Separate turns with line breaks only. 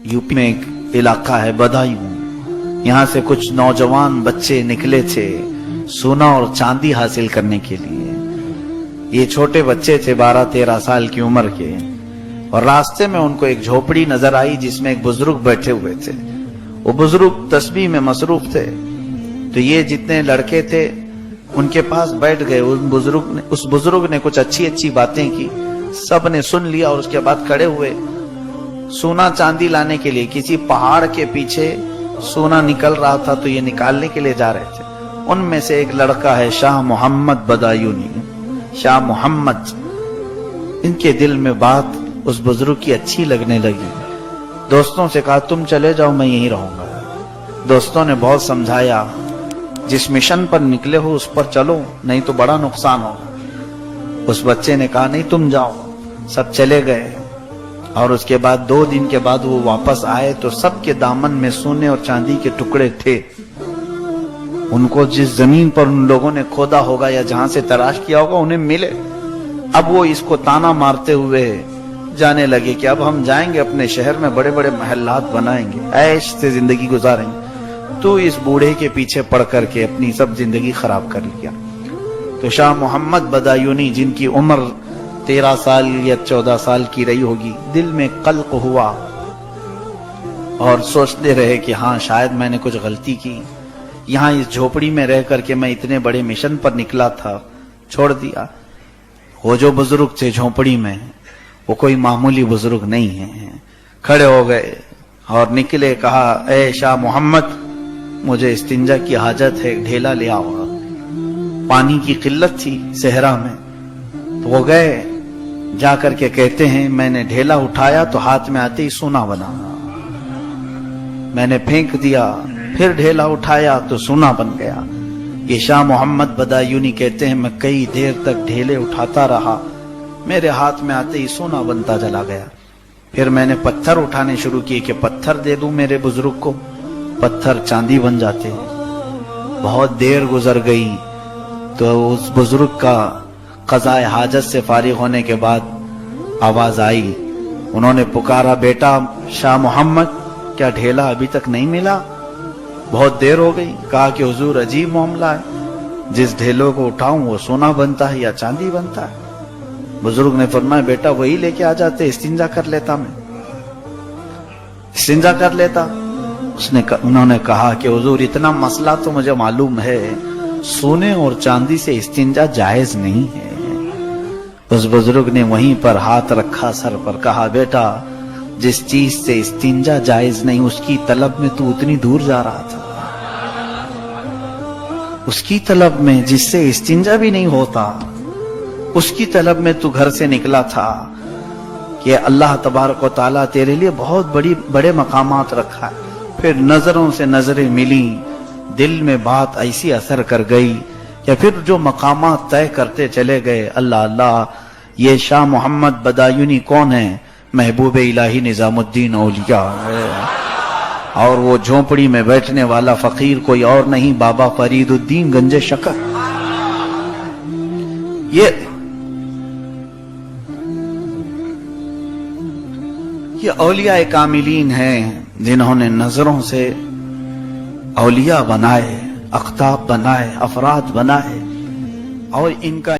UP में एक इलाका है बदायूं, यहाँ से कुछ नौजवान बच्चे निकले थे सोना और चांदी हासिल करने के लिए। ये छोटे बच्चे थे 12-13 साल की उम्र के, और रास्ते में उनको एक झोपड़ी नजर आई जिसमें एक बुजुर्ग बैठे हुए थे। वो बुजुर्ग तस्बीह में मसरूफ थे, तो ये जितने लड़के थे उनके पास बैठ गए। उस बुजुर्ग ने कुछ अच्छी अच्छी बातें की, सब ने सुन लिया और उसके बाद खड़े हुए सोना चांदी लाने के लिए। किसी पहाड़ के पीछे सोना निकल रहा था तो ये निकालने के लिए जा रहे थे। उनमें से एक लड़का है शाह मोहम्मद बदायूनी, शाह मोहम्मद। इनके दिल में बात उस बुजुर्ग की अच्छी लगने लगी। दोस्तों से कहा तुम चले जाओ, मैं यहीं रहूंगा। दोस्तों ने बहुत समझाया, जिस मिशन पर निकले हो उस पर चलो, नहीं तो बड़ा नुकसान होगा। उस बच्चे ने कहा नहीं तुम जाओ। सब चले गए, और उसके बाद 2 दिन के बाद वो वापस आए तो सबके दामन में सोने और चांदी के टुकड़े थे। उनको जिस जमीन पर उन लोगों ने खोदा होगा या जहां से तलाश किया होगा उन्हें मिले। अब वो इसको ताना मारते हुए जाने लगे कि अब हम जाएंगे अपने शहर में, बड़े बड़े महल्लात बनाएंगे, ऐश से जिंदगी गुजारेंगे। तो इस बूढ़े के पीछे पड़ करके अपनी सब जिंदगी खराब कर लिया। तो शाह मोहम्मद बदायूनी, जिनकी उम्र 13 साल या 14 साल की रही होगी, दिल में कल्क हुआ और सोचते रहे कि हाँ शायद मैंने कुछ गलती की। यहाँ इस झोपड़ी में रह करके मैं इतने बड़े मिशन पर निकला था, छोड़ दिया। वो जो बुजुर्ग थे झोपड़ी में, वो कोई मामूली बुजुर्ग नहीं है। खड़े हो गए और निकले, कहा ए शाह मोहम्मद, मुझे इस्तिंजा की हाजत है, ढेला ले आओ। पानी की किल्लत थी सहरा में, तो वो गए। जा करके कहते हैं मैंने ढेला उठाया तो हाथ में आते ही सोना बना। मैंने फेंक दिया, फिर ढेला उठाया तो सोना बन गया। ये शाह मोहम्मद बदायूनी कहते हैं मैं कई देर तक ढेले उठाता रहा, मेरे हाथ में आते ही सोना बनता चला गया। फिर मैंने पत्थर उठाने शुरू किए कि पत्थर दे दूं मेरे बुजुर्ग को, पत्थर चांदी बन जाते हैं। बहुत देर गुजर गई तो उस बुजुर्ग का क़ज़ाए हाजत से फारिग होने के बाद आवाज आई। उन्होंने पुकारा, बेटा शाह मोहम्मद, क्या ढेला अभी तक नहीं मिला? बहुत देर हो गई। कहा कि हुजूर अजीब मामला है, जिस ढेलों को उठाऊं वो सोना बनता है या चांदी बनता है। बुजुर्ग ने फरमाया बेटा वही लेके आ जाते, इस्तिंजा कर लेता, मैं इस्तिंजा कर लेता। उन्होंने कहा कि हुजूर इतना मसला तो मुझे मालूम है, सोने और चांदी से इस्तिंजा जायज नहीं है। उस बुजुर्ग ने वहीं पर हाथ रखा सर पर, कहा बेटा जिस चीज से इस्तिंजा जायज नहीं उसकी तलब में तू उतनी दूर जा रहा था, उसकी तलब में जिससे इस्तिंजा भी नहीं होता, उसकी तलब में तू घर से निकला था कि अल्लाह तबारक व तआला तेरे लिए बहुत बड़े मकामात रखा है। फिर नजरों से नजरें मिली, दिल में बात ऐसी असर कर गई कि फिर जो मकामात तय करते चले गए। अल्लाह अल्लाह, ये शाह मोहम्मद बदायूनी कौन है? महबूब इलाही निजामुद्दीन औलिया है। और वो झोपड़ी में बैठने वाला फकीर कोई और नहीं, बाबा फरीदुद्दीन गंजे शकर। ये औलिया कामिलीन हैं जिन्होंने नजरों से औलिया बनाए, अख्ताब बनाए, अफराद बनाए, और इनका